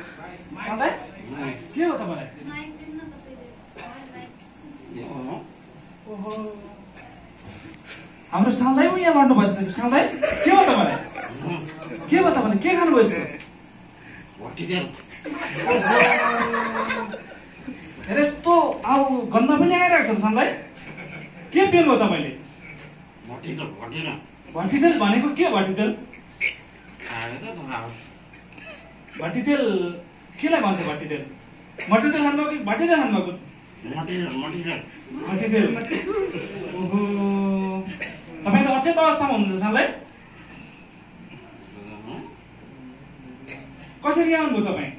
सधैँ के हो तपाईँलाई? ओहो हाम्रो सधैँ पनि यहाँ लड्नु भएछ सधैँ के हो तपाईँलाई? के भयो तपाईँले के खानुभयो यस्तो? यस्तो अब गन्ध पनि आइरहेको छ सधैँ के पिउनु हो तपाईँले? भट्टीतेल भनेको के भट्टीतेल? भट्टीतेल केलाई भन्छ भट्टीतेल? मट्टीतेल खानुभयो कि भट्टीतेल खानुभएको? मट्टीतेल। ओहो तपाईँ त अचेत अवस्थामा हुनुहुन्छ सधैँ कसरी आउनुभयो तपाईँ?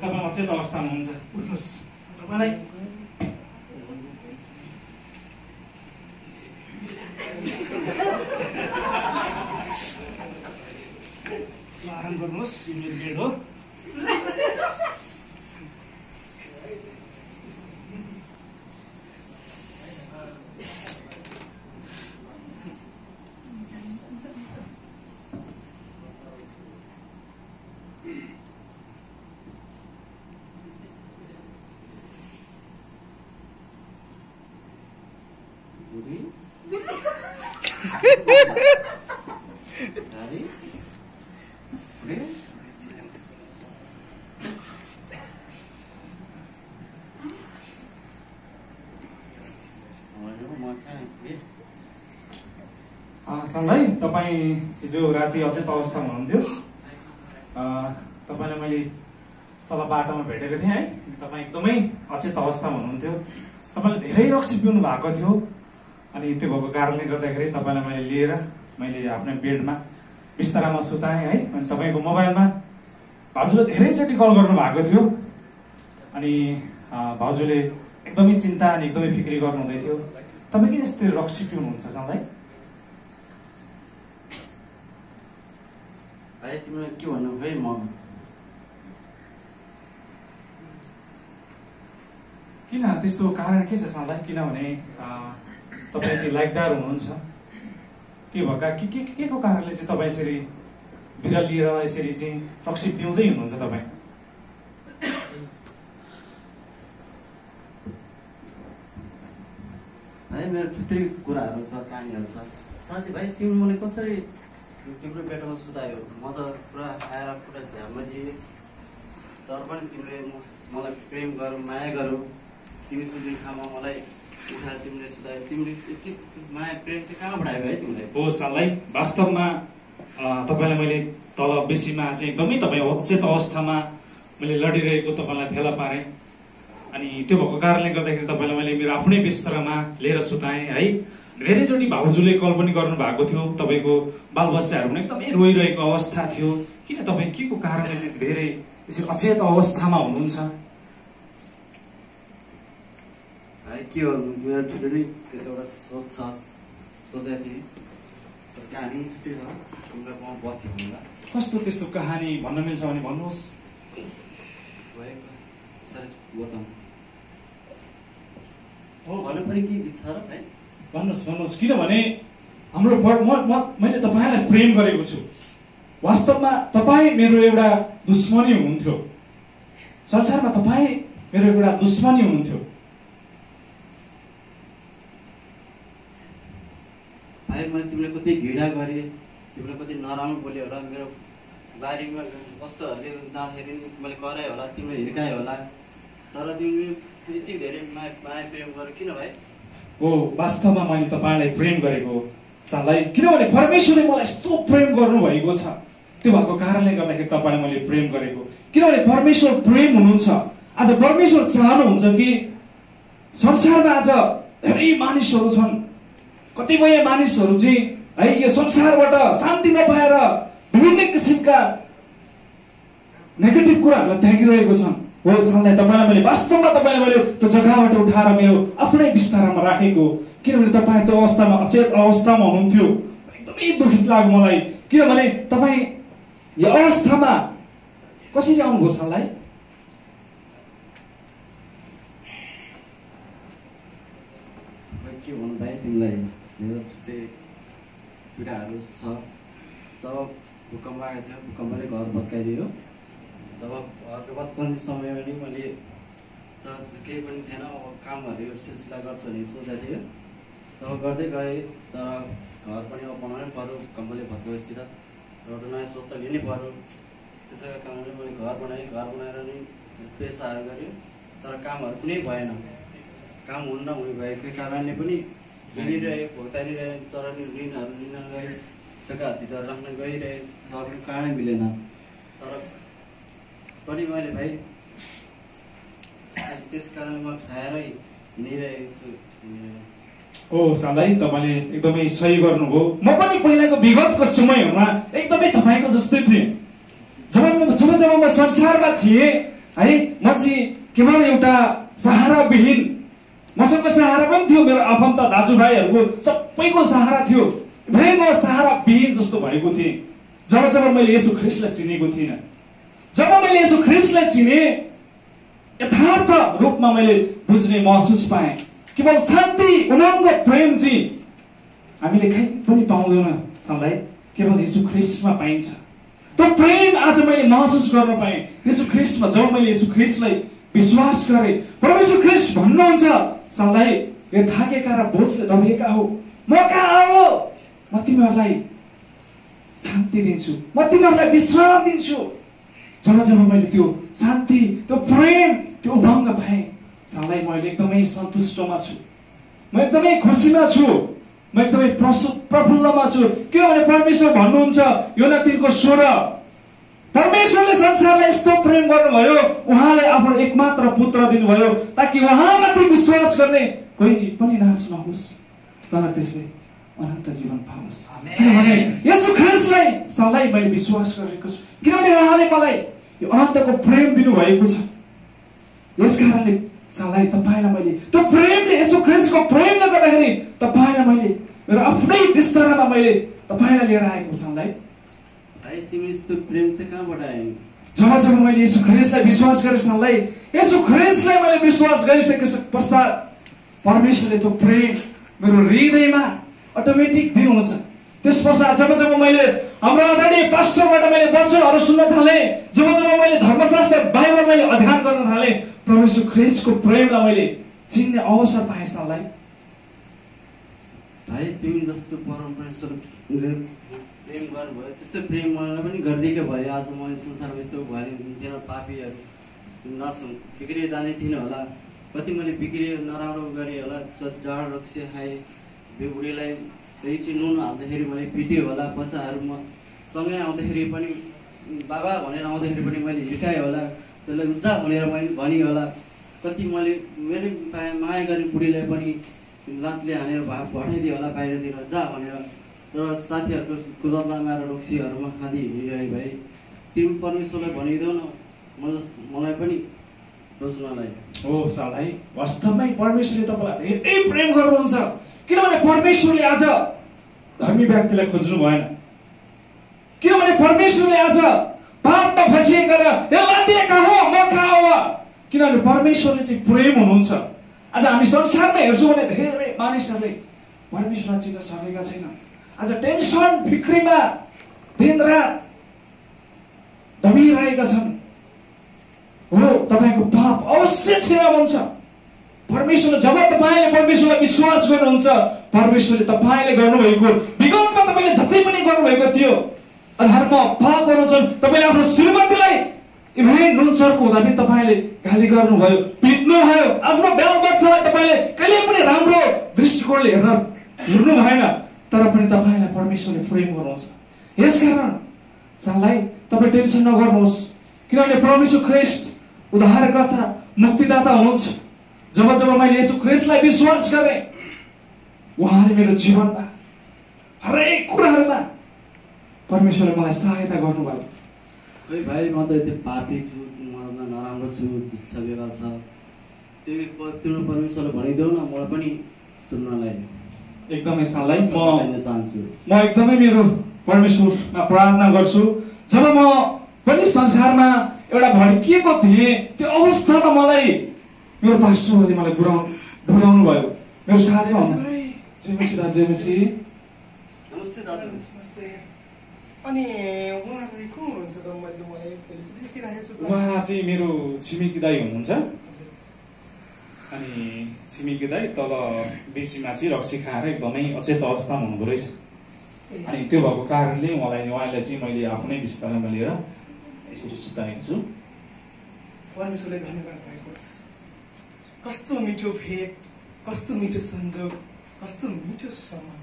तपाईँ अचेत अवस्थामा हुनुहुन्छ उठ्नुहोस् तपाईँलाई आराम गर्नुहोस् यो मेरो बेड हो सधैँ तपाईँ हिजो राति अचेत अवस्थामा हुनुहुन्थ्यो तपाईँलाई मैले तल बाटोमा भेटेको थिएँ है तपाईँ एकदमै अचेत अवस्थामा हुनुहुन्थ्यो तपाईँले धेरै रक्सी पिउनु भएको थियो अनि त्यो भएको कारणले गर्दाखेरि तपाईँलाई मैले लिएर मैले आफ्नो बेडमा बिस्तारामा सुताएँ है अनि तपाईँको मोबाइलमा भाउजूले धेरैचोटि कल गर्नु भएको थियो अनि भाउजूले एकदमै चिन्ता अनि एकदमै फिक्री गर्नुहुँदै थियो तपाईँ किन यस्तो रक्सी पिउनुहुन्छ सधैँ? तिमीलाई के भन्नु भाइ म किन त्यस्तो कारण के छ सधैँ? किनभने तपाईँ यति लाइकदार हुनुहुन्छ त्यो भएका के को कारणले चाहिँ तपाईँ यसरी बिराल लिएर यसरी चाहिँ रक्सी पिउँदै हुनुहुन्छ तपाईँ? है मेरो थुप्रै कुराहरू छ कहानीहरू छ साँच्चै भाइ तिमी मलाई कसरी तिम्रो बेटामा सुतायो म त पुरा आएर पुरा झ्याममा दिएँ तर पनि तिमीले मलाई प्रेम गर माया गरौ तिमी सुत्ने ठाउँमा मलाई उठाएर तिमीले सुतायो तिमीले यति माया प्रेम चाहिँ कहाँबाट आयो है तिमीले? हो साललाई वास्तवमा तपाईँलाई मैले तल बेसीमा चाहिँ एकदमै तपाईँ अचेत अवस्थामा मैले लडिरहेको तपाईँलाई फेला पारेँ अनि त्यो भएको कारणले गर्दाखेरि तपाईँलाई मैले मेरो आफ्नै बिस्तरामा लिएर सुताएँ है धेरैचोटि भाउजूले कल पनि गर्नु भएको थियो तपाईँको बालबच्चाहरू पनि एकदमै रोइरहेको अवस्था थियो किन तपाईँ के को कारणले चाहिँ धेरै यसरी अचेत अवस्थामा हुनुहुन्छ? के हो मेरो छुट्टै नै एउटा सोच छ सोचेको थिएँ तर कहानी छुट्टै छ तिमीलाई म पछि भन्दा कस्तो त्यस्तो कहानी भन्न मिल्छ भने भन्नुहोस् हो भन्नु पनि के इच्छा र भाइ भन्नुहोस् किनभने हाम्रो मैले तपाईँलाई प्रेम गरेको छु वास्तवमा तपाईँ मेरो एउटा दुश्मनी हुनुहुन्थ्यो संसारमा तपाईँ मेरो एउटा दुश्मनी हुनुहुन्थ्यो भाइ मैले तिमीलाई कति घृणा गरेँ तिमीलाई कति नराम्रो बोल्यो होला मेरो बारीमा वस्तुहरूले जाँदाखेरि मैले कराएँ होला तिमीले हिर्कायो होला तर तिमीले यति धेरै माया प्रेम गर किन भाइ? हो वास्तवमा मैले तपाईँलाई प्रेम गरेको साललाई किनभने परमेश्वरले मलाई यस्तो प्रेम गर्नुभएको छ त्यो भएको कारणले गर्दाखेरि तपाईँलाई मैले प्रेम गरेको किनभने परमेश्वर प्रेम हुनुहुन्छ आज परमेश्वर चाहनुहुन्छ कि संसारमा आज धेरै मानिसहरू छन् कतिपय मानिसहरू चाहिँ है यो संसारबाट शान्ति नपाएर विभिन्न किसिमका नेगेटिभ कुराहरूलाई त्यागिरहेको छन् हो साललाई तपाईँलाई मैले वास्तवमा तपाईँलाई मैले त्यो जग्गाबाट उठाएर मेरो आफ्नै बिस्तारामा राखेको किनभने तपाईँ त्यो अवस्थामा अचेत अवस्थामा हुनुहुन्थ्यो एकदमै दुखित लाग्यो मलाई किनभने तपाईँ यो अवस्थामा कसरी आउनुभयो साललाई? के भन्नु भाइ तिमीलाई मेरो छुट्टै पीडाहरू छ जब भूकम्प आएको थियो, भूकम्पले घर भत्काइदियो। जब घरको भत्काउने समय पनि मैले केही पनि थिएन, अब कामहरू यो सिलसिला गर्छु भने सोचेको थिएँ। तब गर्दै गएँ, तर घर पनि अब बनाउनै पऱ्यो, भूकम्पले भत्काएपछि त एउटा नयाँ सोच त लिनै पऱ्यो। त्यसैको कारणले मैले घर बनाएँ, घर बनाएर नि पेसाहरू गरेँ, तर कामहरू कुनै भएन। काम हुन नहुने भएको कारणले पनि हिँडिरहे, भुक्ताइरहे, तर ऋणहरू लिन गएँ, जग्गातिर राख्न गइरहे, तर कारणै मिलेन। तर पनि मैले भाइ त्यस कारण म खाएरै हिँडिरहेको छु। ओ सालाई, तपाईँले एकदमै सही गर्नुभयो। म पनि पहिलाको विगतको समयमा एकदमै तपाईँको जस्तै थिएँ। जब म संसारमा थिएँ है, म चाहिँ केवल एउटा सहारा विहीन, मसँग सहारा पनि थियो, मेरो आफन्त दाजुभाइहरूको सबैको सहारा थियो, भाइ म सहारा विहीन जस्तो भएको थिएँ। जब मैले येशू ख्रीष्टलाई चिनेको थिइनँ, जब मैले येशू ख्रीष्टलाई चिने, यथार्थ रूपमा मैले बुझ्ने महसुस पाएँ। केवल शान्ति, उमङ्ग, प्रेम चाहिँ हामीले कहीँ पनि पाउँदैन सधैँ, केवल येशू ख्रीष्टमा पाइन्छ। त्यो प्रेम आज मैले महसुस गर्न पाएँ येशू ख्रीष्टमा। जब मैले येशू ख्रीष्टलाई विश्वास गरेँ, प्रभु येशू ख्रीष्ट भन्नुहुन्छ सधैँ, यो थाकेका र बोझले दबिएका हो, म कहाँ आओ, म तिमीहरूलाई शान्ति दिन्छु, म तिमीहरूलाई विश्राम दिन्छु। जब मैले त्यो शान्ति, त्यो प्रेम, त्यो उमङ्ग पाएँ सधैँ, मैले एकदमै सन्तुष्टमा छु, म एकदमै खुसीमा छु, म एकदमै प्रफुल्लमा छु। किनभने परमेश्वर भन्नुहुन्छ योना 3:16, परमेश्वरले संसारलाई यस्तो प्रेम गर्नुभयो, उहाँले आफ्नो एकमात्र पुत्र दिनुभयो, ताकि उहाँमाथि विश्वास गर्ने कोही पनि नाश नहोस्, तर त्यसले अनन्त जीवन पाओस्। किनभने येशू ख्रीष्टलाई सधैँ मैले विश्वास गरेको छु, किनभने उहाँले मलाई यो अनन्तको प्रेम दिनुभएको छ। यस कारणले सधैँ तपाईँलाई मैले त्यो प्रेमले, येशू ख्रीष्टको प्रेमले गर्दाखेरि तपाईँलाई मैले मेरो आफ्नै बिस्तारामा मैले तपाईँलाई लिएर आएको सधैँ। तिमी यस्तो प्रेम चाहिँ कहाँबाट आयो? जब मैले येशू ख्रीष्टलाई विश्वास गरेँ सधैँ, येशू ख्रीष्टलाई मैले विश्वास गरिसके पश्चात परमेश्वरले त्यो प्रेम मेरो हृदयमा अटोमेटिक दिनुहुन्छ। त्यस पश्चात जब मैले हाम्रो आदरणीय पास्टरबाट मैले वचनहरू सुन्न थालेँ, जब मैले धर्मशास्त्र बाइबल मैले अध्ययन गर्न थालेँ, प्रभु येशू ख्रीष्टको प्रेमलाई मैले चिन्ने अवसर पाएँ सधैँ। भाइ तिमी जस्तो परमेश्वर प्रेम गर्नुभयो, त्यस्तो प्रेम मलाई पनि गरिदिएकै भयो। आज म संसारमा यस्तो भयो हुन्थेन, पापीहरू बिग्रिएर जाने थिइनँ होला, कति मैले बिग्रियो, नराम्रो गरेँ होला, जाड रक्सी खाएँ, बुढीलाई एकछिन नुन हाल्दाखेरि मैले पिट्यो होला, बच्चाहरू म सँगै आउँदाखेरि पनि बाबा भनेर आउँदाखेरि पनि मैले हिर्काएँ होला, त्यसलाई जा भनेर मैले भनियो होला, कति मैले मेरो माया गर्ने बुढीलाई पनि लातले हानेर पठाइदियो होला बाहिरतिर जा भनेर। तर साथीहरूको कुलतलामा र रक्सीहरूमा खाँदी हिँडिरहे भए तिमी परमेश्वरलाई भनिदेऊ न मलाई पनि रोज्नलाई। हो सालाई, वास्तवमै परमेश्वरले तपाईँलाई धेरै प्रेम गर्नुहुन्छ। किनभने परमेश्वरले आज धर्मी व्यक्तिलाई खोज्नु भएन, किनभने परमेश्वरले आज पापमा फसिएका र लादिएका हो म कहाँ हो, किनभने परमेश्वरले चाहिँ प्रेम हुनुहुन्छ। आज हामी संसारमा हेर्छौँ भने धेरै मानिसहरूले परमेश्वरलाई चिन्न सकेका छैन। आज टेन्सन फिक्रीमा दिनरात दबिरहेका छन्। हो, तपाईँको पाप अवश्य क्षमा हुन्छ। परमेश्वरले जब तपाईँले परमेश्वरलाई विश्वास गर्नुहुन्छ, परमेश्वरले तपाईँले गर्नुभएको विगतमा तपाईँले जति पनि गर्नुभएको थियो अधर्म पापहरू छन्, तपाईँले आफ्नो श्रीमतीलाई इभेन नुनसरको हुँदा पनि तपाईँले गाली गर्नुभयो, पिट्नुभयो, आफ्नो बाल बच्चालाई तपाईँले कहिले पनि राम्रो दृष्टिकोणले हेर्नु भएन, तर पनि तपाईँलाई परमेश्वरले प्रेम गर्नुहुन्छ। यसकारण सालाई तपाईँ टेन्सन नगर्नुहोस्, किनभने परमेश्वर ख्रीष्ट उद्धारकर्ता मुक्तिदाता हुनुहुन्छ। जब मैले येशू ख्रीष्टलाई विश्वास गरेँ, उहाँले मेरो जीवनमा हरेक कुराहरूमा परमेश्वरले मलाई सहायता गर्नुभयो। खोइ भाइ म त यति पापी छु, मलाई नराम्रो छु, इच्छा व्यवहार छ, त्यो परमेश्वरले भनिदेऊ न मलाई पनि तुल्नलाई। एकदमै सालाई म चाहन्छु, म एकदमै मेरो परमेश्वरमा प्रार्थना गर्छु। जब म पनि संसारमा एउटा भड्किएको थिएँ, त्यो अवस्थामा मलाई मेरो पास्टरले मलाई डोराउनु भयो। मेरो साथमा जयमसी दाजु, जयमसी। नमस्ते दाजु। अनि उहाँ चाहिँ को हुनुहुन्छ त? मैले मलाई देखिरहेको छु। उहाँ चाहिँ मेरो छिमेकी दाई हुनुहुन्छ। अनि छिमेकी दाई तल बेसीमा चाहिँ रक्सी खाएर एकदमै अचेत अवस्थामा हुनुहुँदो रहेछ। अनि त्यो भएको कारणले उहाँलाई चाहिँ मैले आफ्नै बिस्तारमा लिएर यसरी सुताएको छु। परमेश्वरले धन्यवाद भएको। कस्तो मिठो भेट, कस्तो मिठो संयोग, कस्तो मिठो समय।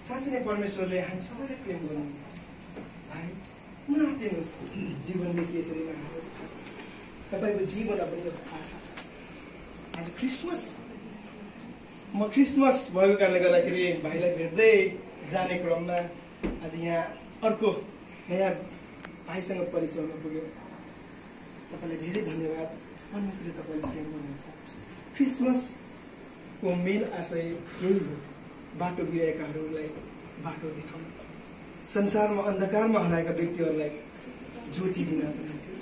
साँच्चै नै परमेश्वरले हामी सबैलाई प्रेम गर्नुहुन्छ। भाइ नआत्तिनुहोस्, जीवनले के यसरी नआत्तिनुहोस्। तपाईँको जीवन पनि एउटा आशा छ। आज क्रिसमस, म क्रिसमस भएको कारणले गर्दाखेरि भाइलाई भेट्दै जाने क्रममा आज यहाँ अर्को नयाँ भाइसँग परिचय हुन पुग्यो। तपाईँलाई धेरै धन्यवाद। परमेश्वरले तपाईँलाई प्रेम गर्नुहुन्छ। क्रिसमसको मेन आशय यही हो, बाटो बिराएकाहरूलाई बाटो देखाउनु, संसारमा अन्धकारमा हराएका व्यक्तिहरूलाई ज्योति दिनको निम्ति,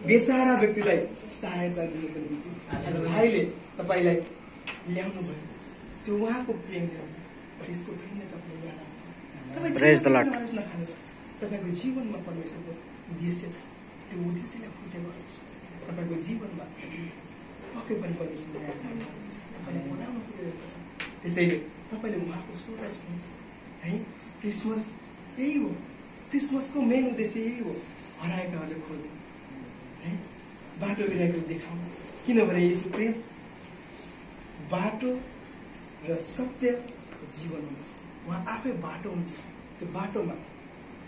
बेसहारा व्यक्तिलाई सहायता दिनको निम्ति आज भाइले तपाईँलाई ल्याउनु भयो। त्यो उहाँको प्रेमले, यसको प्रेमले तपाईँले तपाईँको जीवनमा परमेश्वरको उद्देश्य छ। त्यो उद्देश्यलाई फुटे गर्नुहोस्। तपाईँको जीवनमा पक्कै पनि परमेश्वरले तपाईँले बोलाउनु पुगिरहेको छ। त्यसैले तपाईँले उहाँको सोच सुन्नुहोस् है। क्रिसमस यही हो, क्रिसमसको मेन उद्देश्य यही हो, हराएकाहरूले खोल्नु है, बाटो बिराएकोले देखाउनु। किनभने यीशु क्रिस्ट बाटो र सत्य जीवन हुनुहुन्छ। उहाँ आफै बाटो हुन्छ। त्यो बाटोमा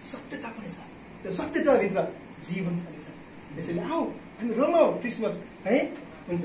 सत्यता पनि छ, त्यो सत्यताभित्र जीवन पनि छ। त्यसैले आऊ हामी रमाऊ क्रिसमस है। हुन्छ।